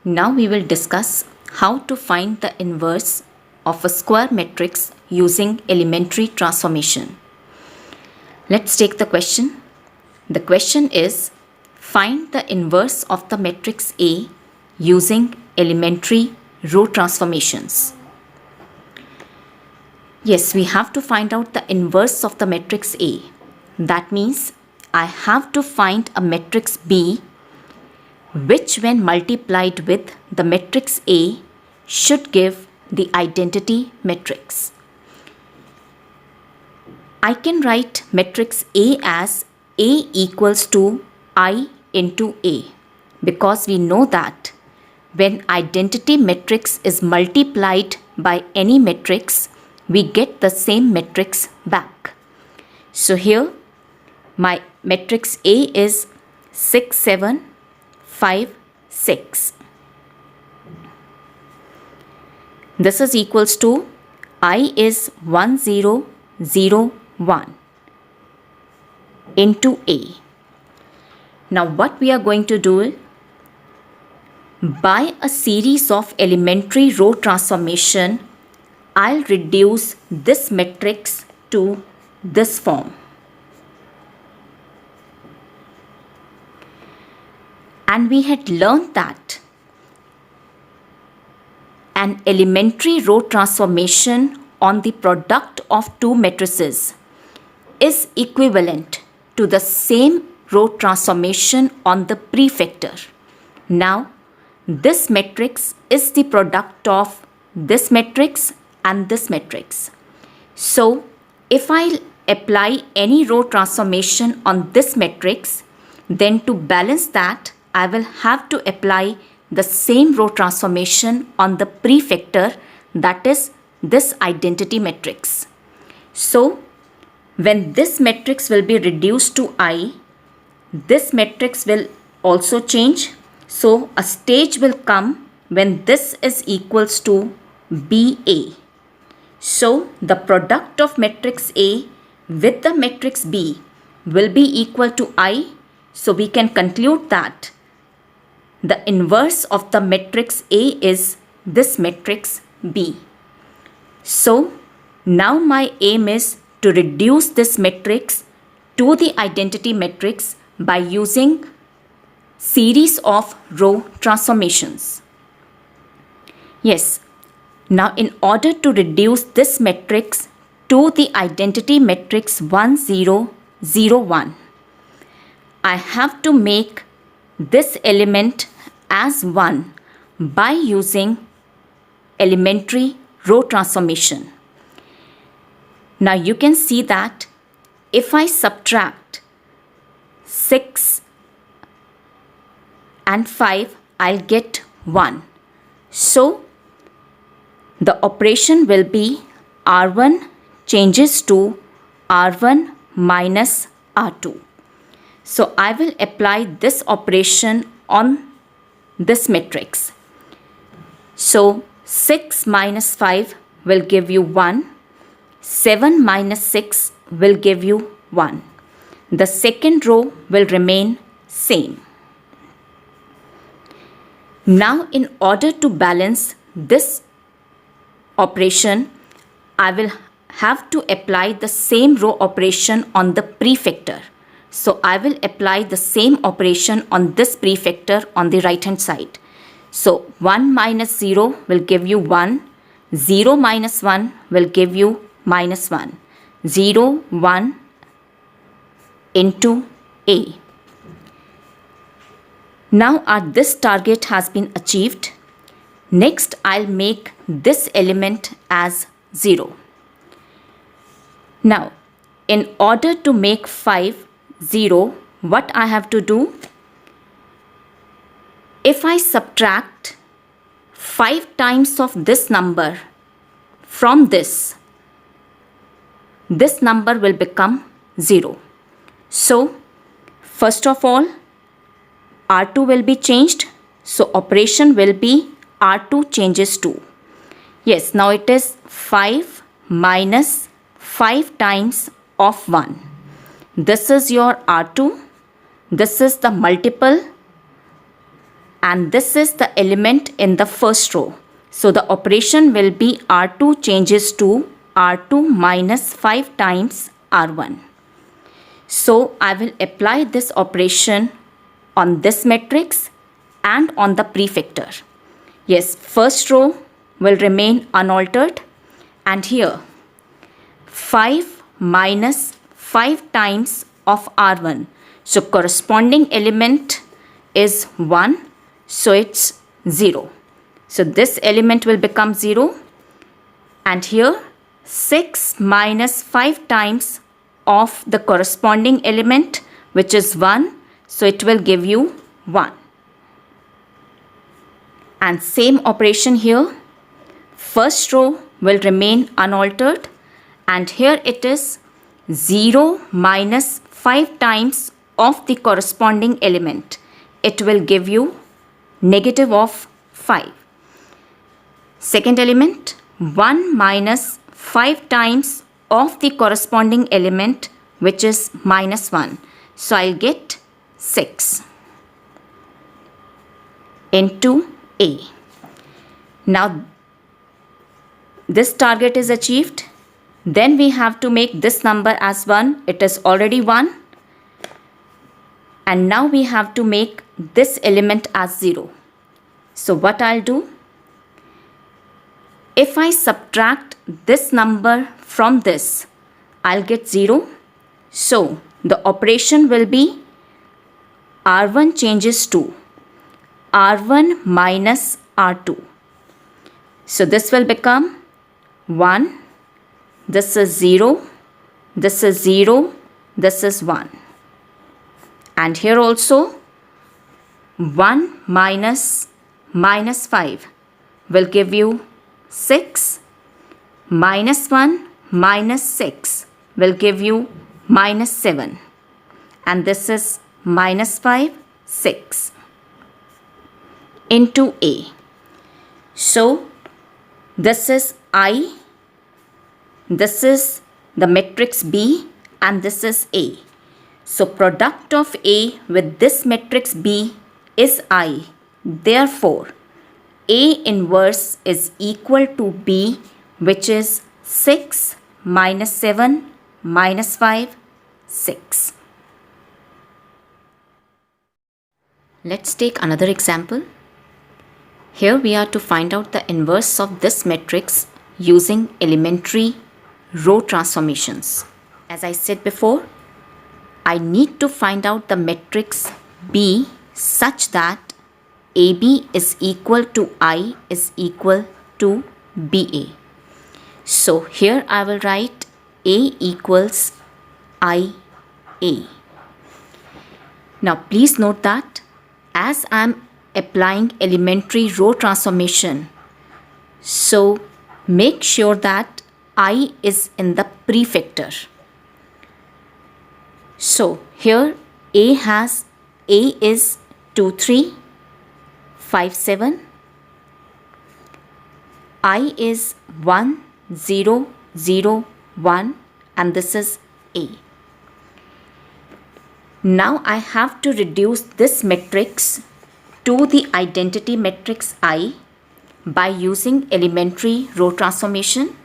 Now we will discuss how to find the inverse of a square matrix using elementary transformation. Let's take the question. The question is, find the inverse of the matrix A using elementary row transformations. Yes, we have to find out the inverse of the matrix A. That means I have to find a matrix B which when multiplied with the matrix A should give the identity matrix. I can write matrix A as A equals to I into A because we know that when identity matrix is multiplied by any matrix, we get the same matrix back. So here my matrix A is 6, 7, 5, 6. This is equals to I is 1, 0, 0, 1 into A. Now what we are going to do, by a series of elementary row transformation, I'll reduce this matrix to this form. And we had learned that an elementary row transformation on the product of two matrices is equivalent to the same row transformation on the prefactor. Now, this matrix is the product of this matrix and this matrix. So, if I apply any row transformation on this matrix, then to balance that, I will have to apply the same row transformation on the prefactor, that is this identity matrix. So, when this matrix will be reduced to I, this matrix will also change. So, a stage will come when this is equals to BA. So, the product of matrix A with the matrix B will be equal to I. So, we can conclude that the inverse of the matrix A is this matrix B. So, now my aim is to reduce this matrix to the identity matrix by using series of row transformations. Yes, now in order to reduce this matrix to the identity matrix 1, 0, 0, 1, I have to make this element as 1 by using elementary row transformation. Now you can see that if I subtract 6 and 5, I'll get 1. So the operation will be R1 changes to R1 minus R2. So I will apply this operation on this matrix. So 6 minus 5 will give you 1. 7 minus 6 will give you 1. The second row will remain same. Now in order to balance this operation, I will have to apply the same row operation on the prefactor. So I will apply the same operation on this prefactor on the right hand side. So 1 minus 0 will give you 1. 0 minus 1 will give you minus 1. 0, 1 into A. Now this target has been achieved. Next I'll make this element as 0. Now in order to make 5 0, what I have to do? If I subtract 5 times of this number from this number will become 0. So first of all R2 will be changed. So operation will be R2 changes to. Yes, now it is 5 minus 5 times of 1. This is your R2. This is the multiple and this is the element in the first row. So the operation will be R2 changes to R2 minus 5 times R1. So I will apply this operation on this matrix and on the prefactor. Yes, first row will remain unaltered, and here 5 minus 5 times of R1. So corresponding element is 1, so it's 0. So this element will become 0, and here 6 minus 5 times of the corresponding element, which is 1, so it will give you 1. And same operation here, first row will remain unaltered, and here it is 0 minus 5 times of the corresponding element. It will give you negative of 5. Second element, 1 minus 5 times of the corresponding element, which is minus 1. So I'll get 6 into A. Now this target is achieved. Then we have to make this number as 1. It is already 1. And now we have to make this element as 0. So what I'll do? If I subtract this number from this, I'll get 0. So the operation will be R1 changes to R1 minus R2. So this will become 1, this is 0, this is 0, this is 1. And here also 1 minus minus 5 will give you 6, minus 1 minus 6 will give you minus 7, and this is minus 5, 6 into A. So this is I, this is the matrix B, and this is A. So product of A with this matrix B is I. Therefore, A inverse is equal to B, which is 6 minus 7 minus 5, 6. Let's take another example. Here we are to find out the inverse of this matrix using elementary row transformations. As I said before, I need to find out the matrix B such that AB is equal to I is equal to BA. So here I will write A equals IA. Now please note that as I am applying elementary row transformation, so make sure that I is in the prefactor. So here A is 2, 3, 5, 7. I is 1, 0, 0, 1, and this is A. Now I have to reduce this matrix to the identity matrix I by using elementary row transformation.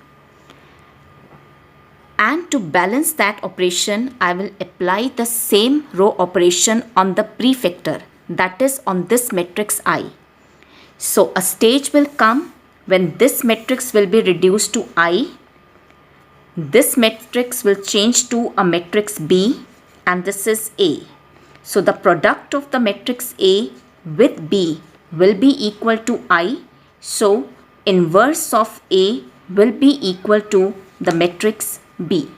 And to balance that operation, I will apply the same row operation on the prefactor, that is on this matrix I. So a stage will come when this matrix will be reduced to I. This matrix will change to a matrix B, and this is A. So the product of the matrix A with B will be equal to I. So inverse of A will be equal to the matrix B.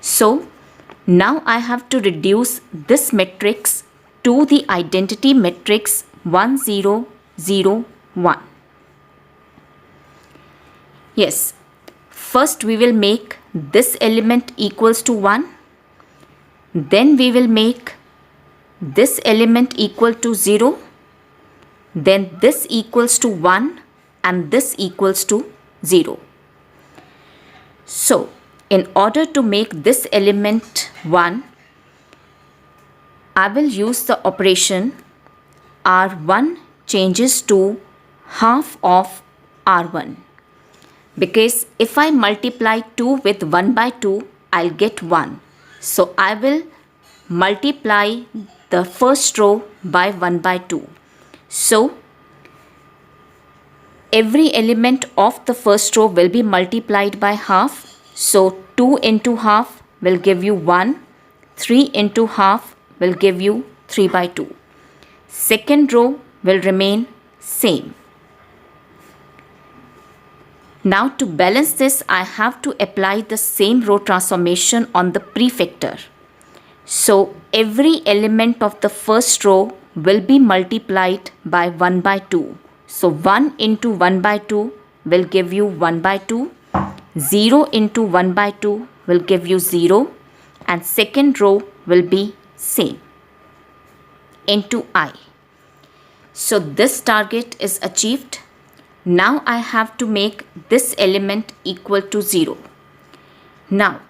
So now I have to reduce this matrix to the identity matrix 1, 0, 0, 1. Yes, first we will make this element equals to 1. Then we will make this element equal to 0. Then this equals to 1 and this equals to 0. So in order to make this element 1, I will use the operation R1 changes to half of R1. Because if I multiply 2 with 1 by 2, I'll get 1. So I will multiply the first row by 1 by 2. So every element of the first row will be multiplied by half. So 2 into half will give you 1. 3 into half will give you 3 by 2. Second row will remain same. Now to balance this, I have to apply the same row transformation on the prefactor. So every element of the first row will be multiplied by 1 by 2. So 1 into 1 by 2 will give you 1 by 2. 0 into 1 by 2 will give you 0. And second row will be same into I. So this target is achieved. Now I have to make this element equal to 0. Now,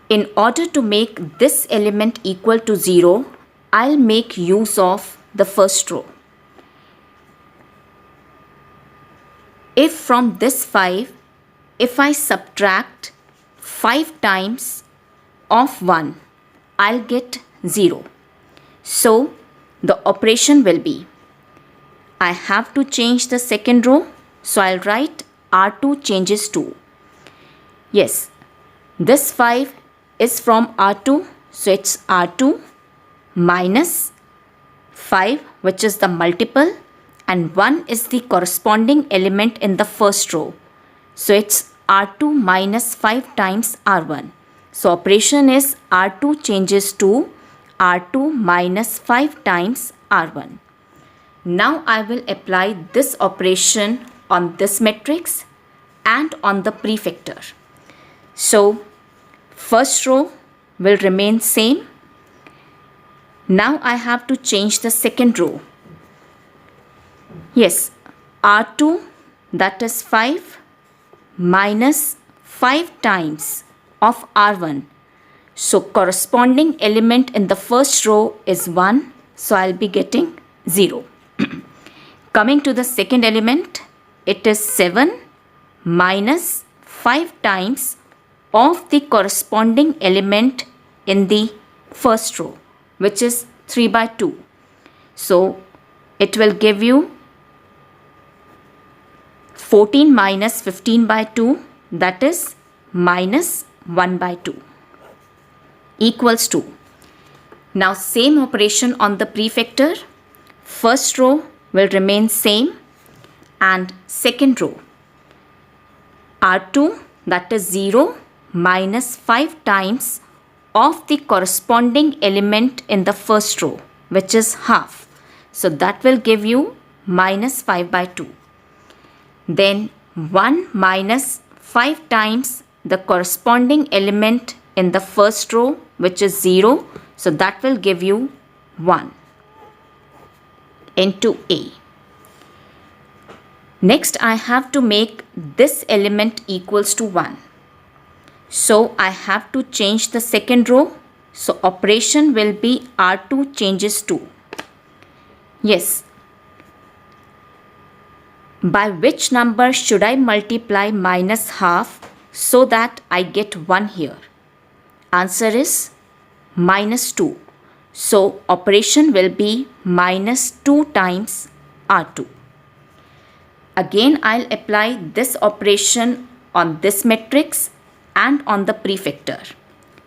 in order to make this element equal to 0, I'll make use of the first row. If from this 5, if I subtract 5 times of 1, I'll get 0. So the operation will be, I have to change the second row, so I'll write R2 changes to. Yes, this 5 is from R2, so it's R2 minus 5, which is the multiple, and 1 is the corresponding element in the first row. So it's R2 minus 5 times R1. So operation is R2 changes to R2 minus 5 times R1. Now I will apply this operation on this matrix and on the prefactor. So first row will remain same. Now I have to change the second row. Yes, R2, that is 5 minus 5 times of R1. So corresponding element in the first row is 1. So I'll be getting 0. Coming to the second element, it is 7 minus 5 times of the corresponding element in the first row, which is 3 by 2. So it will give you 14 minus 15 by 2, that is minus 1 by 2 equals to. Now same operation on the prefactor. First row will remain same and second row R2, that is 0 minus 5 times of the corresponding element in the first row, which is half. So that will give you minus 5 by 2. Then 1 minus 5 times the corresponding element in the first row, which is 0. So that will give you 1 into A. Next I have to make this element equals to 1. So I have to change the second row. So operation will be R2 changes to. Yes. By which number should I multiply minus half so that I get 1 here? Answer is minus 2. So operation will be minus 2 times R2. Again I'll apply this operation on this matrix and on the prefactor.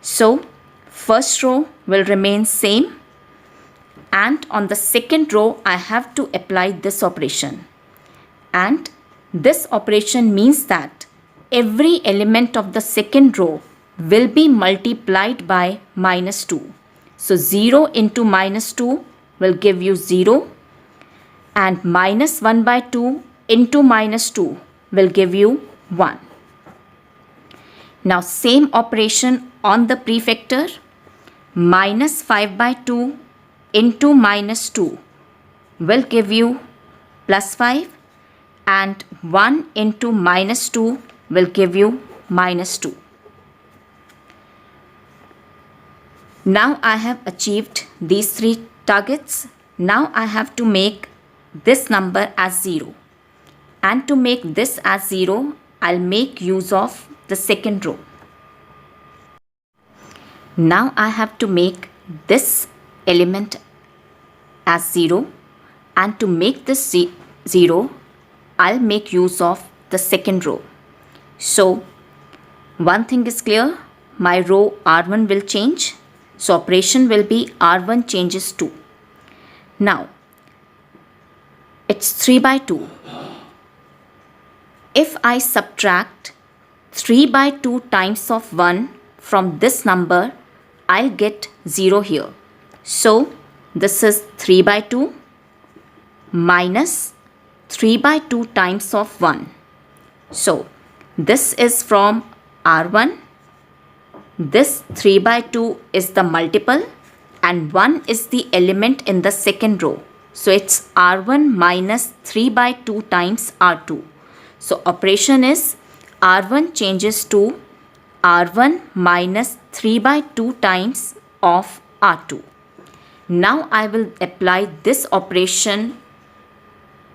So first row will remain same and on the second row I have to apply this operation. And this operation means that every element of the second row will be multiplied by minus 2. So 0 into minus 2 will give you 0 and minus 1 by 2 into minus 2 will give you 1. Now same operation on the prefactor. Minus 5 by 2 into minus 2 will give you plus 5 and 1 into minus 2 will give you minus 2. Now I have achieved these 3 targets. Now I have to make this number as 0. And to make this as 0, I'll make use of the second row. Now I have to make this element as 0, and to make this 0, I'll make use of the second row. So one thing is clear, my row R1 will change. So operation will be R1 changes 2. Now it's 3 by 2. If I subtract 3 by 2 times of 1 from this number, I'll get 0 here. So this is 3 by 2 minus 3 by 2 times of 1. So this is from R1. This 3 by 2 is the multiple and 1 is the element in the second row. So it's R1 minus 3 by 2 times R2. So operation is R1 changes to R1 minus 3 by 2 times of R2. Now I will apply this operation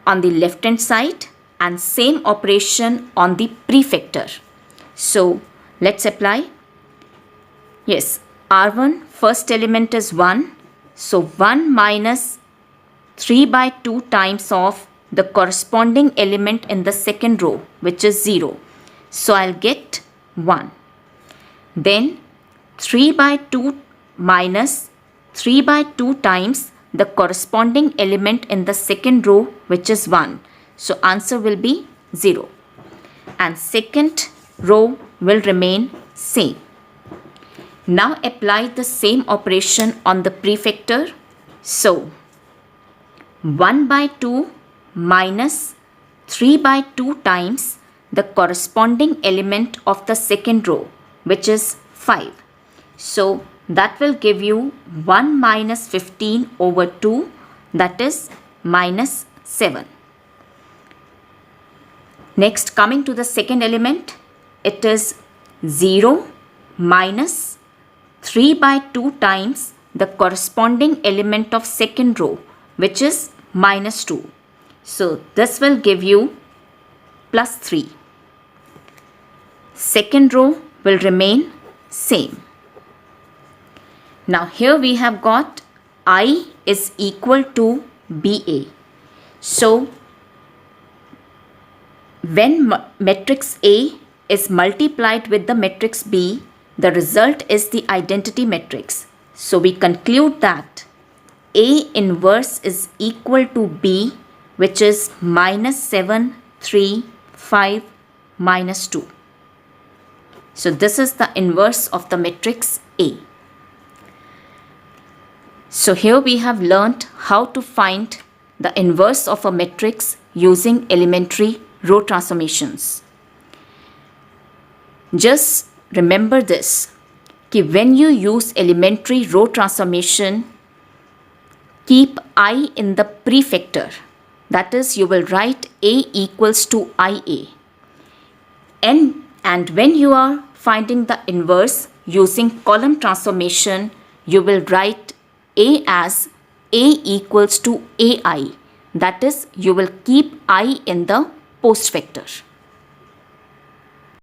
on the left hand side and same operation on the prefactor. So let's apply. Yes, R1 first element is 1. So 1 minus 3 by 2 times of the corresponding element in the second row, which is 0. So I'll get 1. Then 3 by 2 minus 3 by 2 times the corresponding element in the second row, which is 1. So answer will be 0. And second row will remain same. Now apply the same operation on the prefactor. So 1 by 2 minus 3 by 2 times the corresponding element of the second row, which is 5. So that will give you 1 minus 15 over 2, that is minus 7. Next, coming to the second element, it is 0 minus 3 by 2 times the corresponding element of second row, which is minus 2. So this will give you plus 3. Second row will remain same. Now here we have got I is equal to BA. So when matrix A is multiplied with the matrix B, the result is the identity matrix. So we conclude that A inverse is equal to B, which is minus 7, 3, 5, minus 2. So this is the inverse of the matrix A. So here we have learnt how to find the inverse of a matrix using elementary row transformations. Just remember this, that when you use elementary row transformation, keep I in the prefactor. That is, you will write A equals to IA. And when you are finding the inverse using column transformation, you will write A as A equals to AI. That is, you will keep I in the post vector.